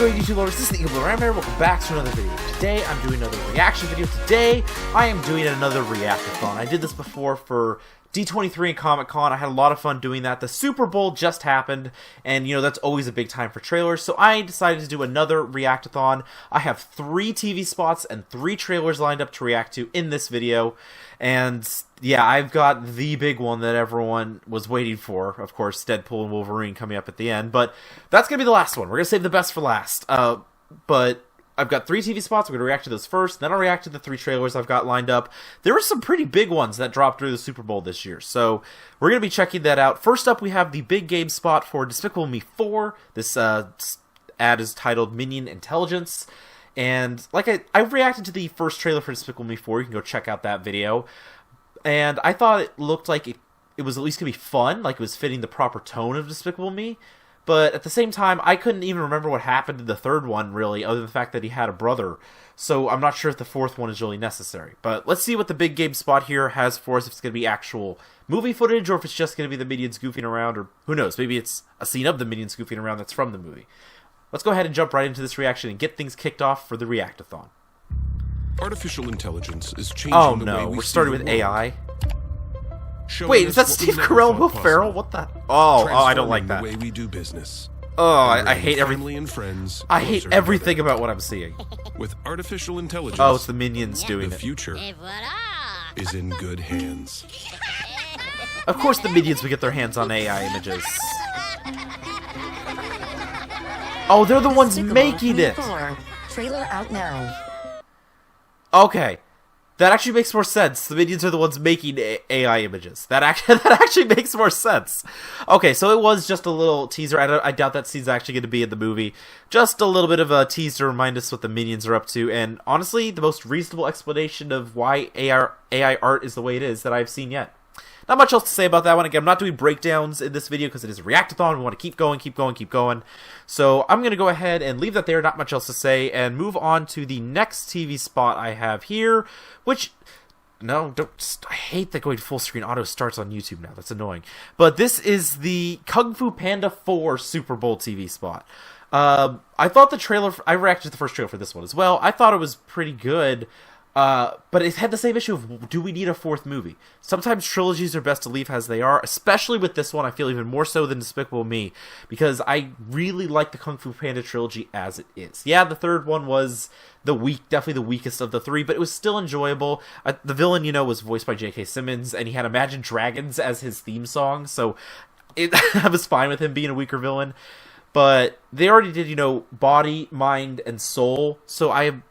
going YouTube lovers? This is the EBA here. Welcome back to another video. Today I'm doing another reaction video. Today I am doing another React-athon. I did this before for D23 and Comic-Con. I had a lot of fun doing that. The Super Bowl just happened, and you know that's always a big time for trailers, so I decided to do another React-athon. I have 3 TV spots and 3 trailers lined up to react to in this video, and yeah, I've got the big one that everyone was waiting for, of course, Deadpool and Wolverine coming up at the end, but that's going to be the last one. We're going to save the best for last, but I've got 3 TV spots. I'm going to react to those first, then I'll react to the 3 trailers I've got lined up. There were some pretty big ones that dropped through the Super Bowl this year, so we're going to be checking that out. First up, we have the big game spot for Despicable Me 4. This ad is titled Minion Intelligence, and like I reacted to the first trailer for Despicable Me 4. You can go check out that video, and I thought it looked like it was at least going to be fun, like it was fitting the proper tone of Despicable Me. But at the same time, I couldn't even remember what happened to the third one, really, other than the fact that he had a brother. So I'm not sure if the fourth one is really necessary. But let's see what the big game spot here has for us, if it's going to be actual movie footage, or if it's just going to be the Minions goofing around, or who knows, maybe it's a scene of the Minions goofing around that's from the movie. Let's go ahead and jump right into this reaction and get things kicked off for the React-athon. Artificial intelligence is changing the way we we're starting with AI. Showing Wait, is that us what Steve we never Carell, thought Will possible. Ferrell? What the? Oh, I don't like that. The way we do business. Oh, I hate family and friends. I hate closer everything together. about what I'm seeing. With artificial intelligence. Oh, it's the Minions doing the it. future is in good hands. Of course the Minions would get their hands on AI images. Oh, they're the ones making it! Trailer out now. Okay. That actually makes more sense. The Minions are the ones making AI images. That actually makes more sense. Okay, so it was just a little teaser. I doubt that scene's actually going to be in the movie. Just a little bit of a teaser to remind us what the Minions are up to. And honestly, the most reasonable explanation of why AI art is the way it is that I've seen yet. Not much else to say about that one. Again, I'm not doing breakdowns in this video because it is a React-athon. We want to keep going, keep going, keep going. So I'm going to go ahead and leave that there. Not much else to say. And move on to the next TV spot I have here. Which, no, I hate that going full screen auto starts on YouTube now. That's annoying. But this is the Kung Fu Panda 4 Super Bowl TV spot. I thought the trailer, I reacted to the first trailer for this one as well. I thought it was pretty good. But it had the same issue of, do we need a 4th movie? Sometimes trilogies are best to leave as they are, especially with this one. I feel even more so than Despicable Me, because I really like the Kung Fu Panda trilogy as it is. Yeah, the third one was definitely the weakest of the 3, but it was still enjoyable. The villain, you know, was voiced by J.K. Simmons, and he had Imagine Dragons as his theme song, so I was fine with him being a weaker villain. But they already did, you know, body, mind, and soul, so I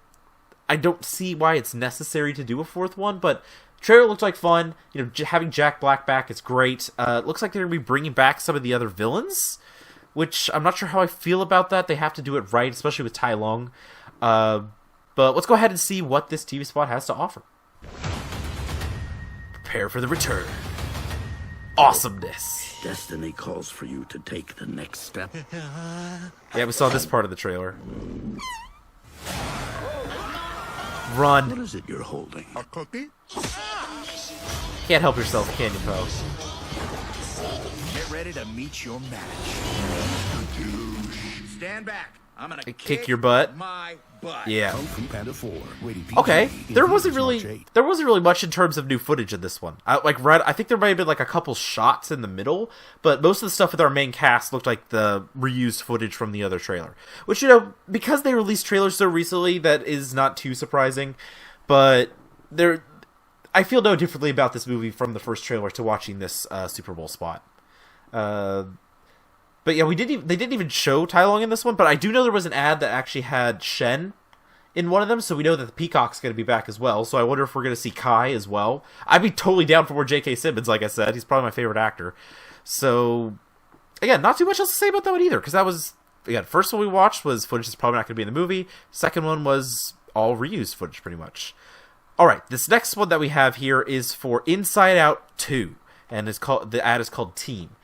don't see why it's necessary to do a 4th one, but trailer looked like fun. You know, having Jack Black back is great. It looks like they're going to be bringing back some of the other villains, which I'm not sure how I feel about that. They have to do it right, especially with Tai Lung. But let's go ahead and see what this TV spot has to offer. Prepare for the return. Awesomeness. Destiny calls for you to take the next step. Yeah, we saw this part of the trailer. Run. What is it you're holding? A cookie? Can't help yourself, can you, Poe? Get ready to meet your match. Stand back. I'm gonna kick your butt. My butt. Yeah. Kung Fu Panda 4. Okay. There wasn't really much in terms of new footage in this one. I think there might have been like a couple shots in the middle, but most of the stuff with our main cast looked like the reused footage from the other trailer. Which, you know, because they released trailers so recently, that is not too surprising. But I feel no differently about this movie from the first trailer to watching this Super Bowl spot. But yeah, they didn't even show Tai Lung in this one, but I do know there was an ad that actually had Shen in one of them, so we know that the Peacock's going to be back as well, so I wonder if we're going to see Kai as well. I'd be totally down for more J.K. Simmons, like I said. He's probably my favorite actor. So, again, not too much else to say about that one either, because that was, again, first one we watched was footage that's probably not going to be in the movie. Second one was all reused footage, pretty much. Alright, this next one that we have here is for Inside Out 2, and the ad is called Team.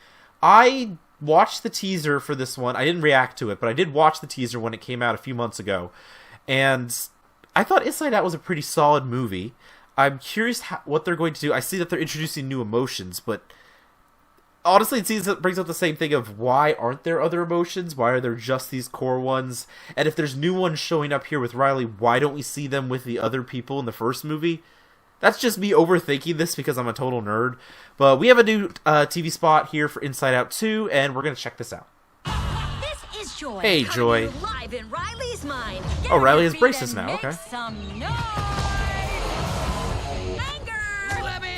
I watched the teaser for this one. I didn't react to it, but I did watch the teaser when it came out a few months ago. And I thought Inside Out was a pretty solid movie. I'm curious what they're going to do. I see that they're introducing new emotions, but honestly, it brings up the same thing of why aren't there other emotions? Why are there just these core ones? And if there's new ones showing up here with Riley, why don't we see them with the other people in the first movie? That's just me overthinking this because I'm a total nerd. But we have a new TV spot here for Inside Out 2, and we're going to check this out. This is Joy. Hey, Joy. Live in Riley's mind. Oh, Riley has braces now. Make Okay. some noise. Anger. Let me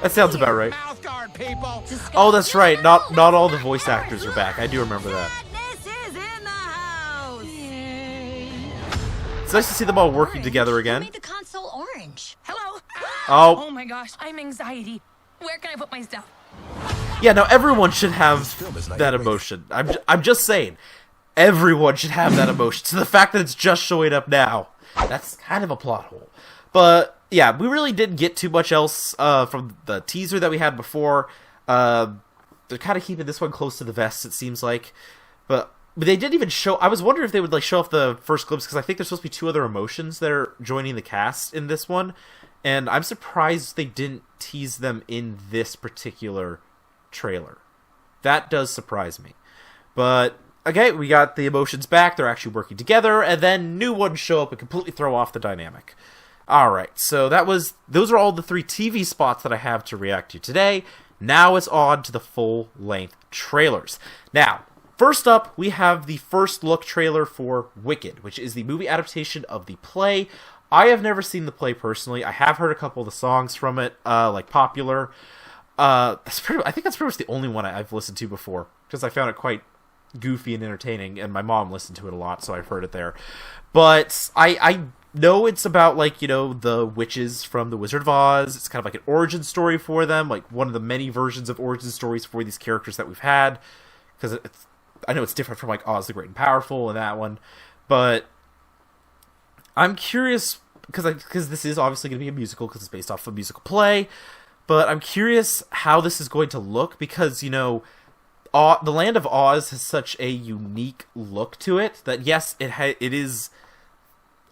That sounds about right. mouth guard, people. Oh, that's right. Not all the voice actors are back. I do remember that. Madness is in the house. It's nice to see them all working together Who again. made the console orange? Hello? Oh, My gosh, I'm anxiety. Where can I put my stuff? yeah. No, everyone should have that emotion. I'm just saying, everyone should have that emotion. So the fact that it's just showing up now, that's kind of a plot hole. But yeah, we really didn't get too much else from the teaser that we had before. They're kind of keeping this one close to the vest, it seems like. But they didn't even show. I was wondering if they would like show off the first glimpse because I think there's supposed to be 2 other emotions that are joining the cast in this one, and I'm surprised they didn't tease them in this particular trailer. That does surprise me. But okay, we got the emotions back. They're actually working together, and then new ones show up and completely throw off the dynamic. Alright, so those are all the 3 TV spots that I have to react to today. Now it's on to the full-length trailers. Now, first up, we have the first look trailer for Wicked, which is the movie adaptation of the play. I have never seen the play personally. I have heard a couple of the songs from it, like Popular. I think that's pretty much the only one I've listened to before, because I found it quite goofy and entertaining, and my mom listened to it a lot, so I've heard it there. But I know it's about, like, you know, the witches from The Wizard of Oz. It's kind of like an origin story for them, like one of the many versions of origin stories for these characters that we've had. Because I know it's different from, like, Oz the Great and Powerful and that one. But I'm curious, because this is obviously going to be a musical, because it's based off of a musical play. But I'm curious how this is going to look, because, you know, the Land of Oz has such a unique look to it that, yes, it is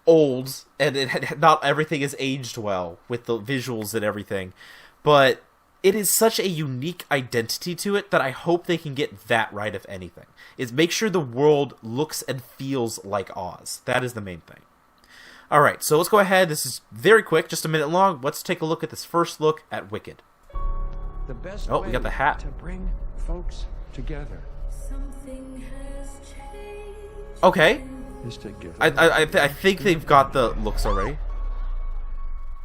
old, and not everything is aged well with the visuals and everything, but it is such a unique identity to it that I hope they can get that right, if anything. Is make sure the world looks and feels like Oz. That is the main thing. Alright, so let's go ahead. This is very quick, just a minute long. Let's take a look at this first look at Wicked. The best Oh, we got the hat. to bring folks together Okay. is to give I think they've got the looks already.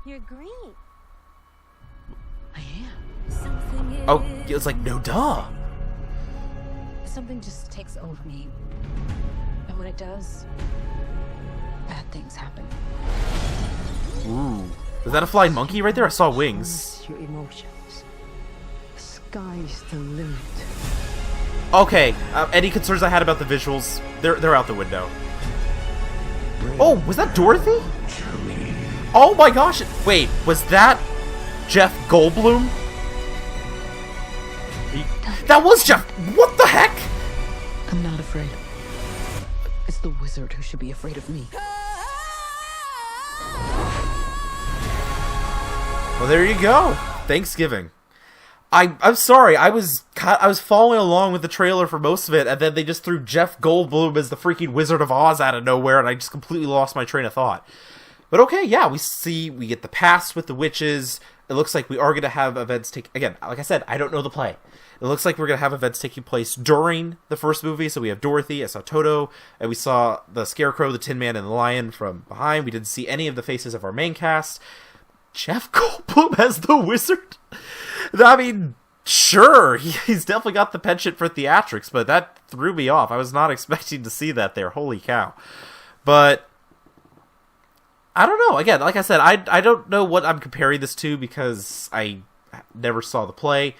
You're green. I am. Oh, it's like, no duh. Something just takes over me. And when it does, bad things happen. Ooh. Is that a flying monkey right there? I saw wings. Your emotions. The sky's the limit. Okay, any concerns I had about the visuals, they're out the window. Oh, was that Dorothy? Oh my gosh! Wait, was that Jeff Goldblum? That was Jeff! What the heck? I'm not afraid. It's the wizard who should be afraid of me. Well, there you go. Thanksgiving. I'm sorry. I was following along with the trailer for most of it, and then they just threw Jeff Goldblum as the freaking Wizard of Oz out of nowhere, and I just completely lost my train of thought. But okay, yeah, we get the past with the witches. It looks like we are going to have events again, like I said, I don't know the play. It looks like we're going to have events taking place during the first movie. So we have Dorothy, I saw Toto, and we saw the Scarecrow, the Tin Man, and the Lion from behind. We didn't see any of the faces of our main cast. Jeff Goldblum as the wizard? I mean, sure, he's definitely got the penchant for theatrics, but that threw me off. I was not expecting to see that there. Holy cow. But I don't know. Again, like I said, I don't know what I'm comparing this to because I never saw the play,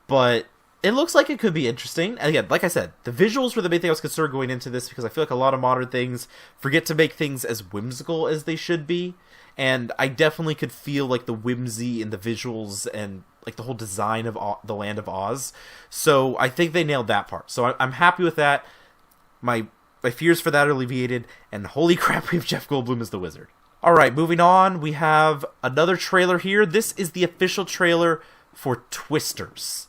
but it looks like it could be interesting. And again, like I said, the visuals were the main thing I was concerned going into this because I feel like a lot of modern things forget to make things as whimsical as they should be. And I definitely could feel like the whimsy in the visuals and like the whole design of the Land of Oz. So I think they nailed that part. So I'm happy with that. My fears for that are alleviated. And holy crap, we have Jeff Goldblum as the wizard. Alright, moving on. We have another trailer here. This is the official trailer for Twisters.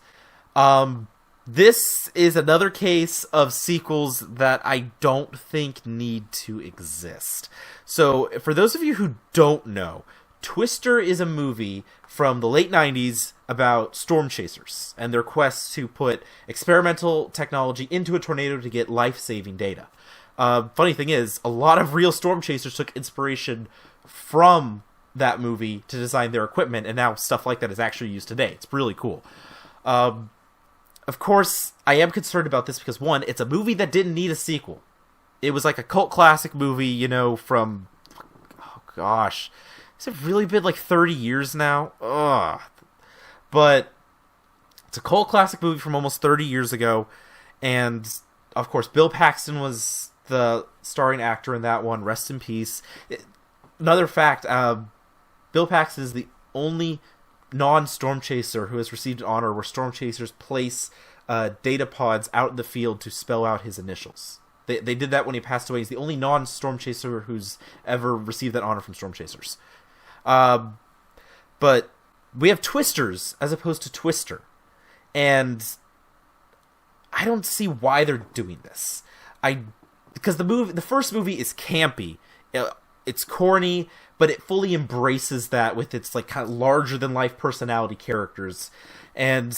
This is another case of sequels that I don't think need to exist. So, for those of you who don't know, Twister is a movie from the late 90s about storm chasers and their quest to put experimental technology into a tornado to get life-saving data. Funny thing is, a lot of real storm chasers took inspiration from that movie to design their equipment, and now stuff like that is actually used today. It's really cool. Of course, I am concerned about this because, one, it's a movie that didn't need a sequel. It was like a cult classic movie, you know, from... Oh, gosh. Has it really been like 30 years now? Ugh. But it's a cult classic movie from almost 30 years ago. And, of course, Bill Paxton was the starring actor in that one. Rest in peace. Another fact, Bill Paxton is the only non-storm chaser who has received an honor where storm chasers place data pods out in the field to spell out his initials. They did that when he passed away. He's the only non-storm chaser who's ever received that honor from storm chasers. But we have Twisters as opposed to Twister, and I don't see why they're doing this. Because the first movie is campy. It's corny, but it fully embraces that with its like kind of larger than life personality characters. And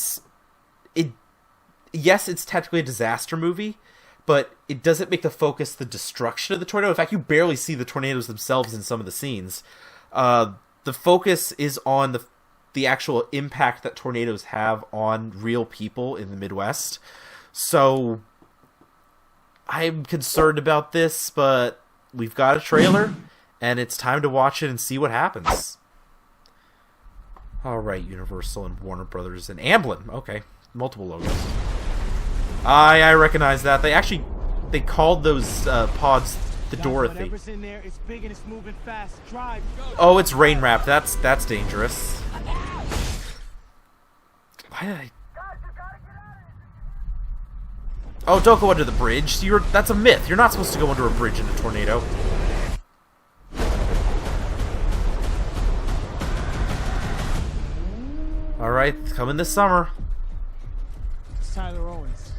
yes, it's technically a disaster movie, but it doesn't make the focus the destruction of the tornado. In fact, you barely see the tornadoes themselves in some of the scenes. The focus is on the actual impact that tornadoes have on real people in the Midwest. So I'm concerned about this, but we've got a trailer, and it's time to watch it and see what happens. All right, Universal and Warner Brothers and Amblin. Okay, multiple logos. I recognize that. They called those pods the Dorothy. In there, it's big and it's moving fast. Drive. Oh, it's rain wrap. That's dangerous. Why did I? Oh, don't go under the bridge. That's a myth. You're not supposed to go under a bridge in a tornado. Alright, coming this summer. It's Tyler Owens.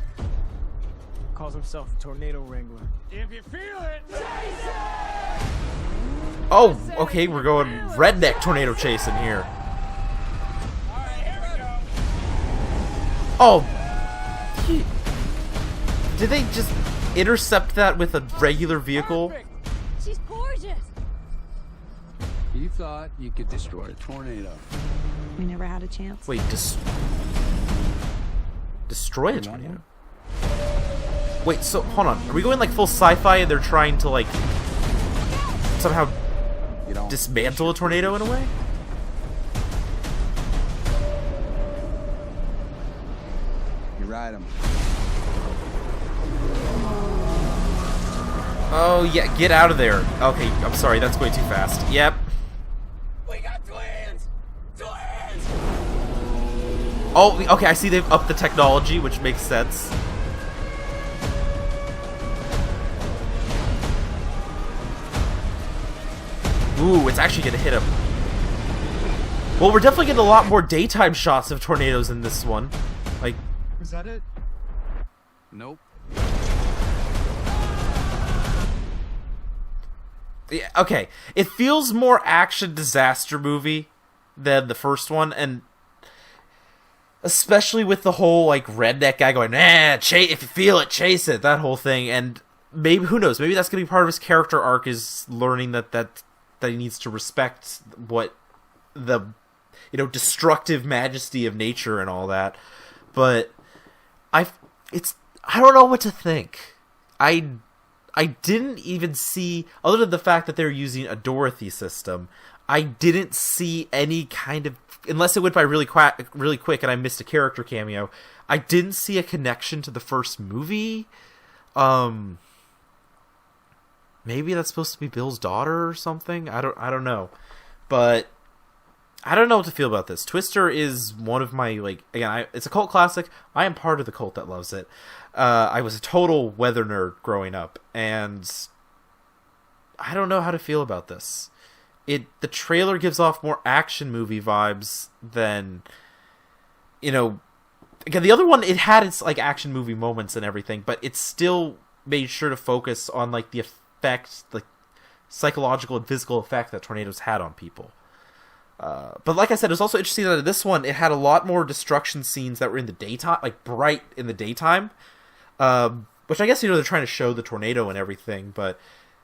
Calls himself a tornado wrangler. If you feel it, chase it! Oh, okay, we're going redneck tornado chasing here. Alright, here we go. Oh! Did they just intercept that with a regular vehicle? Perfect. She's gorgeous. You thought you could destroy a tornado. We never had a chance. Wait, destroy a tornado? Wait, so, hold on. Are we going like full sci-fi and they're trying to like somehow dismantle a tornado in a way? You ride him. Oh, yeah, get out of there. Okay, I'm sorry, that's going too fast. Yep. We got twins! Twins! Oh, okay, I see they've upped the technology, which makes sense. Ooh, it's actually gonna hit him. Well, we're definitely getting a lot more daytime shots of tornadoes in this one. Like, Is that it? Nope. yeah, okay. It feels more action disaster movie than the first one, and especially with the whole like redneck guy going, if you feel it, chase it, that whole thing. And maybe, who knows, maybe that's gonna be part of his character arc, is learning that he needs to respect what the, you know, destructive majesty of nature and all that. But I don't know what to think. I didn't even see, other than the fact that they're using a Dorothy system, I didn't see any kind of, unless it went by really quick and I missed a character cameo, I didn't see a connection to the first movie. Maybe that's supposed to be Bill's daughter or something. I don't know. But I don't know what to feel about this. Twister is one of my, like, again, it's a cult classic. I am part of the cult that loves it. I was a total weather nerd growing up, and I don't know how to feel about this. The trailer gives off more action movie vibes than, you know, again, the other one, it had its like action movie moments and everything, but it still made sure to focus on like the effect, like psychological and physical effect that tornadoes had on people. But like I said, it was also interesting that in this one, it had a lot more destruction scenes that were in the daytime, like bright in the daytime. Which I guess, they're trying to show the tornado and everything, but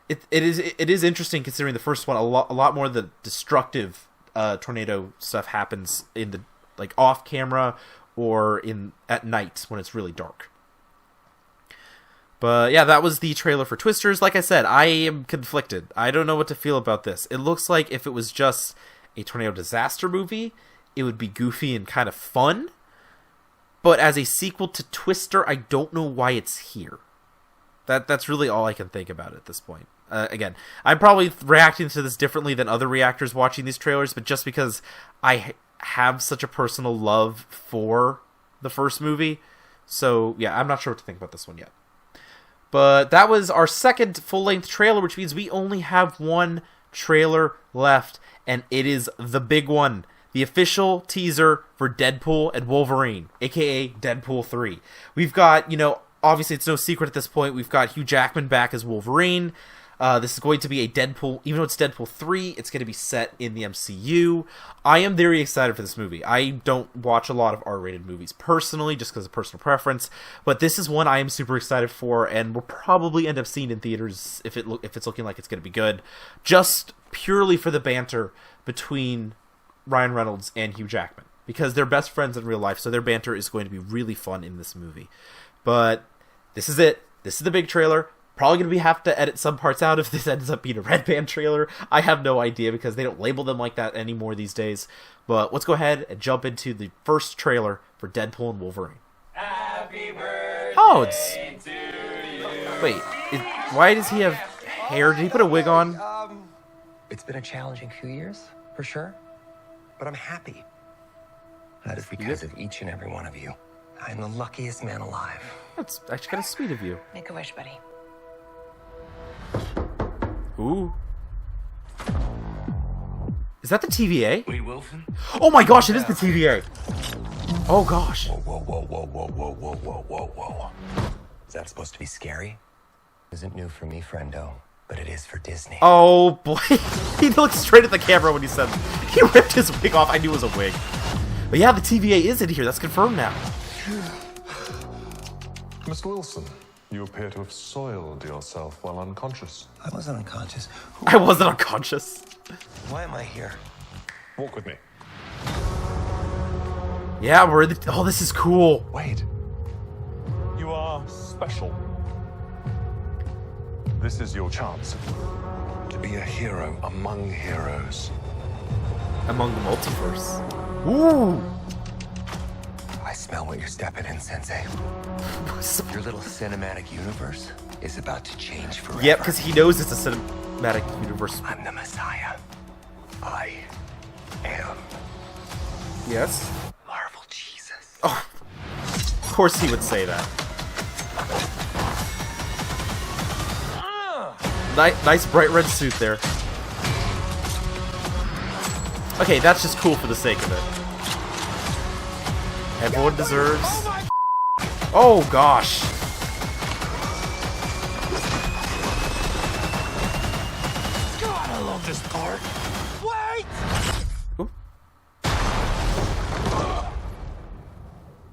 it is interesting considering the first one, a lot more of the destructive tornado stuff happens in the like off camera or at night when it's really dark. But yeah, that was the trailer for Twisters. Like I said, I am conflicted. I don't know what to feel about this. It looks like if it was just a tornado disaster movie, it would be goofy and kind of fun. But as a sequel to Twister, I don't know why it's here. That's really all I can think about at this point. Again, I'm probably reacting to this differently than other reactors watching these trailers, but just because I have such a personal love for the first movie. So yeah, I'm not sure what to think about this one yet. But that was our second full-length trailer, which means we only have one trailer left, and it is the big one. The official teaser for Deadpool and Wolverine, aka Deadpool 3. We've got, obviously it's no secret at this point, we've got Hugh Jackman back as Wolverine. This is going to be a Deadpool, even though it's Deadpool 3, it's going to be set in the MCU. I am very excited for this movie. I don't watch a lot of R-rated movies personally, just because of personal preference, but this is one I am super excited for, and we'll probably end up seeing in theaters if it's looking like it's going to be good, just purely for the banter between Ryan Reynolds and Hugh Jackman, because they're best friends in real life, so their banter is going to be really fun in this movie. But this is it. This is the big trailer. Probably going to have to edit some parts out if this ends up being a red band trailer. I have no idea because they don't label them like that anymore these days. But let's go ahead and jump into the first trailer for Deadpool and Wolverine. Happy birthday to you. Wait, why does he have hair? Did he put a wig on? It's been a challenging few years, for sure. But I'm happy. That is because of each and every one of you. I'm the luckiest man alive. That's actually kind of sweet of you. Make a wish, buddy. Ooh. Is that the TVA? Wade Wilson? Oh my gosh, it is the TVA. Oh gosh. Whoa, whoa, whoa, whoa, whoa, whoa, whoa, whoa, whoa, whoa. Is that supposed to be scary? Isn't new for me, friendo, but it is for Disney. Oh boy. He looked straight at the camera when he said he ripped his wig off. I knew it was a wig. But yeah, the TVA is in here. That's confirmed now. Mr. Wilson, you appear to have soiled yourself while unconscious. I wasn't unconscious. I wasn't unconscious. Why am I here? Walk with me. Yeah, we're in the... Oh, this is cool. Wait. You are special. This is your chance to be a hero among heroes. Among the multiverse. Ooh. I smell what you're stepping in, Sensei. Your little cinematic universe is about to change forever. Yep, because he knows it's a cinematic universe. I'm the Messiah. I am. Yes? Marvel Jesus. Oh, of course he would say that. Nice bright red suit there. Okay, that's just cool for the sake of it. Everyone deserves... Oh, gosh. God, I love this part. Wait! Ooh.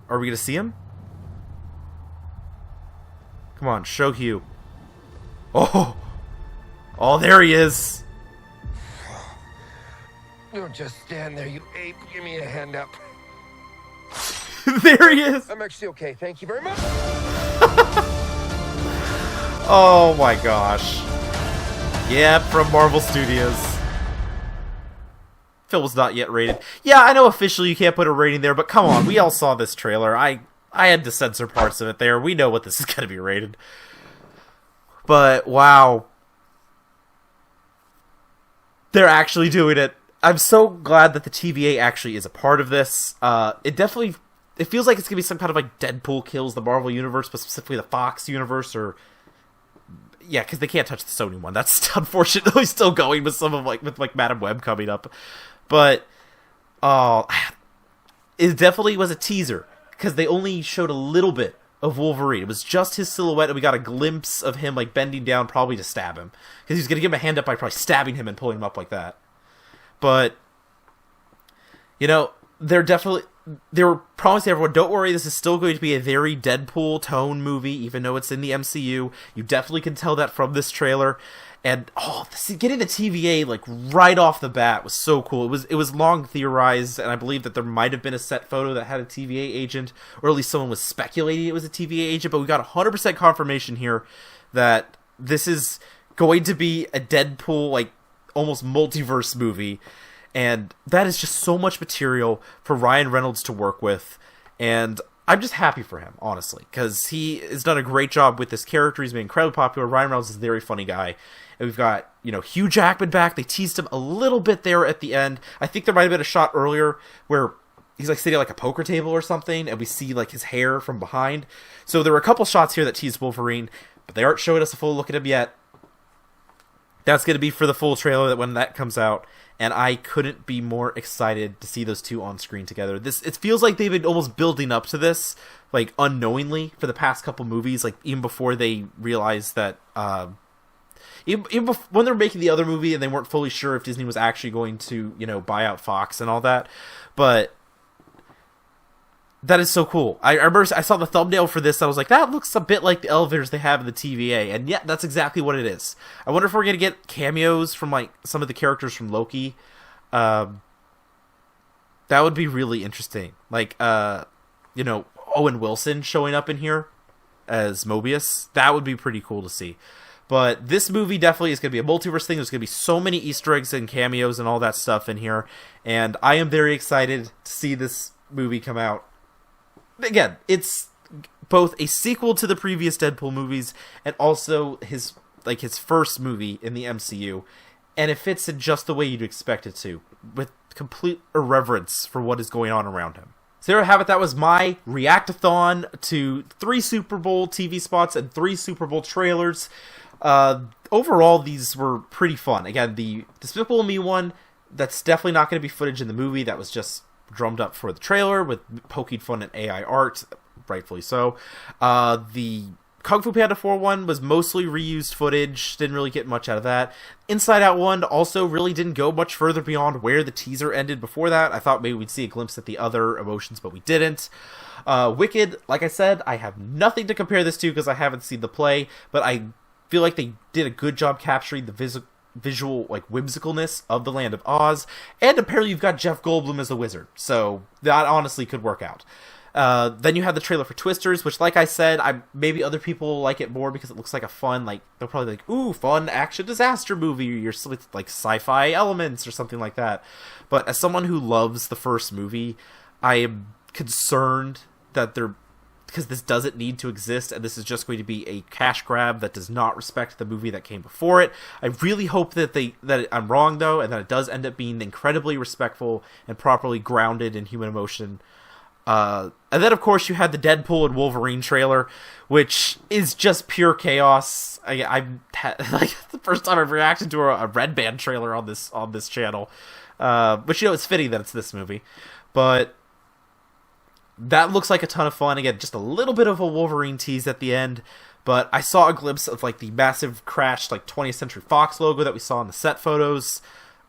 Are we gonna see him? Come on, show Hugh. Oh! Oh, there he is! Don't just stand there, you ape. Give me a hand up. There he is! I'm actually okay, thank you very much. Oh my gosh. Yeah, from Marvel Studios. Film was not yet rated. Yeah, I know officially you can't put a rating there, but come on, we all saw this trailer. I had to censor parts of it there. We know what this is going to be rated. But, wow. They're actually doing it. I'm so glad that the TVA actually is a part of this. It feels like it's going to be some kind of like Deadpool kills the Marvel Universe, but specifically the Fox Universe, or... Yeah, because they can't touch the Sony one. That's unfortunately still going with some of with Madam Web coming up. But, it definitely was a teaser. because they only showed a little bit of Wolverine. It was just his silhouette, and we got a glimpse of him like bending down, probably to stab him, because he's gonna give him a hand up by probably stabbing him and pulling him up like that. But you know, they were promising everyone, don't worry, this is still going to be a very Deadpool tone movie, even though it's in the MCU. You definitely can tell that from this trailer. And getting the TVA like right off the bat was so cool. It was long theorized, and I believe that there might have been a set photo that had a TVA agent, or at least someone was speculating it was a TVA agent. But we got 100% confirmation here that this is going to be a Deadpool like almost multiverse movie, and that is just so much material for Ryan Reynolds to work with. And I'm just happy for him, honestly, because he has done a great job with this character. He's been incredibly popular. Ryan Reynolds is a very funny guy. And we've got, Hugh Jackman back. They teased him a little bit there at the end. I think there might have been a shot earlier where he's like sitting at like a poker table or something, and we see like his hair from behind. So there were a couple shots here that teased Wolverine, but they aren't showing us a full look at him yet. That's going to be for the full trailer when that comes out, and I couldn't be more excited to see those two on screen together. It feels like they've been almost building up to this, like unknowingly, for the past couple movies, like even before they realized that, when they were making the other movie and they weren't fully sure if Disney was actually going to, buy out Fox and all that. But that is so cool. I remember I saw the thumbnail for this. I was like, that looks a bit like the elevators they have in the TVA. And yeah, that's exactly what it is. I wonder if we're going to get cameos from like some of the characters from Loki. That would be really interesting. Like, Owen Wilson showing up in here as Mobius. That would be pretty cool to see. But this movie definitely is going to be a multiverse thing. There's going to be so many Easter eggs and cameos and all that stuff in here. And I am very excited to see this movie come out. Again, it's both a sequel to the previous Deadpool movies and also his first movie in the MCU. And it fits in just the way you'd expect it to, with complete irreverence for what is going on around him. So there you have it. That was my React-athon to 3 Super Bowl TV spots and 3 Super Bowl trailers. Overall, these were pretty fun. Again, the Despicable Me one, that's definitely not going to be footage in the movie. That was just drummed up for the trailer with poking fun at AI art, rightfully so. The Kung Fu Panda 4 one was mostly reused footage. Didn't really get much out of that. Inside Out 1 also really didn't go much further beyond where the teaser ended before that. I thought maybe we'd see a glimpse at the other emotions, but we didn't. Wicked, like I said, I have nothing to compare this to because I haven't seen the play, but I feel like they did a good job capturing the visual like whimsicalness of the Land of Oz, and apparently you've got Jeff Goldblum as a wizard, so that honestly could work out. Then you have the trailer for Twisters, which, like I said, maybe other people like it more because it looks like a fun, like they'll probably like, ooh, fun action disaster movie, or like sci-fi elements or something like that. But as someone who loves the first movie, I am concerned that because this doesn't need to exist, and this is just going to be a cash grab that does not respect the movie that came before it. I really hope that I'm wrong, though, and that it does end up being incredibly respectful and properly grounded in human emotion. And then, of course, you had the Deadpool and Wolverine trailer, which is just pure chaos. I'm like the first time I've reacted to a Red Band trailer on this channel, which it's fitting that it's this movie, but that looks like a ton of fun. Again, just a little bit of a Wolverine tease at the end, but I saw a glimpse of like the massive crashed like 20th Century Fox logo that we saw in the set photos,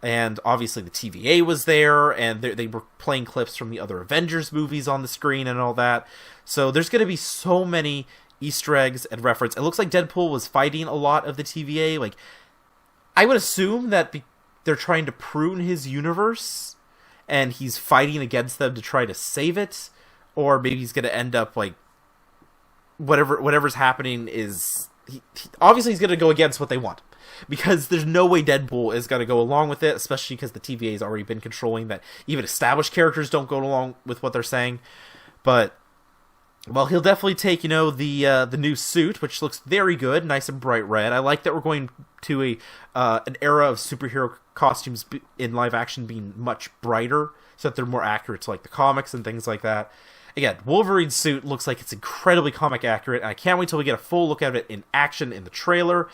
and obviously the TVA was there, and they were playing clips from the other Avengers movies on the screen and all that. So there's going to be so many Easter eggs and reference. It looks like Deadpool was fighting a lot of the TVA. Like, I would assume that they're trying to prune his universe, and he's fighting against them to try to save it. Or maybe he's going to end up like whatever's happening is obviously he's going to go against what they want, because there's no way Deadpool is going to go along with it, especially because the TVA has already been controlling that. Even established characters don't go along with what they're saying. But well, he'll definitely take the new suit, which looks very good, nice and bright red. I like that we're going to an era of superhero costumes in live action being much brighter, so that they're more accurate to like the comics and things like that. Again, Wolverine's suit looks like it's incredibly comic accurate, and I can't wait till we get a full look at it in action in the trailer.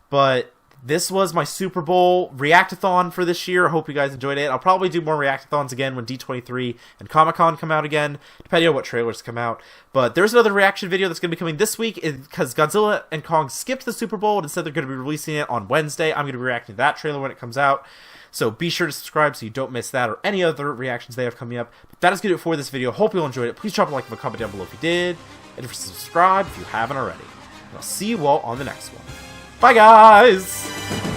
But this was my Super Bowl React-athon for this year. I hope you guys enjoyed it. I'll probably do more React-athons again when D23 and Comic-Con come out again, depending on what trailers come out. But there's another reaction video that's going to be coming this week because Godzilla and Kong skipped the Super Bowl and instead they're going to be releasing it on Wednesday. I'm going to be reacting to that trailer when it comes out. So be sure to subscribe so you don't miss that or any other reactions they have coming up. But that is going to do it for this video. Hope you all enjoyed it. Please drop a like and a comment down below if you did. And subscribe if you haven't already. And I'll see you all on the next one. Bye, guys!